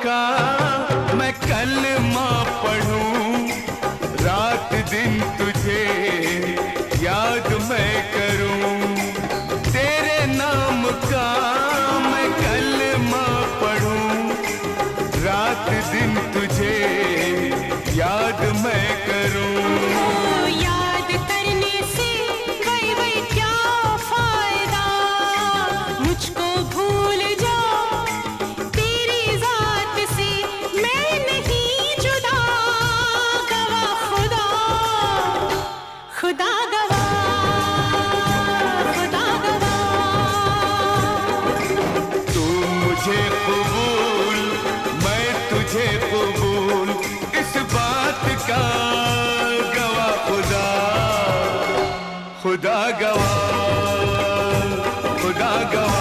का मैं कलमा पढ़ूं, रात दिन तुझे याद मैं करूं। तेरे नाम का मैं कलमा पढ़ूं, रात दिन तुझे याद मैं करूं। याद करने से वही वही क्या फायदा, मुझको भूल जा तेरी जात से मैं नहीं जुदा। गवा खुदा, खुदा गवा, खुदा गवा। तू मुझे कबूल, मैं तुझे कबूल, इस बात का गवाह खुदा, खुदा गवाह, खुदा गवाह।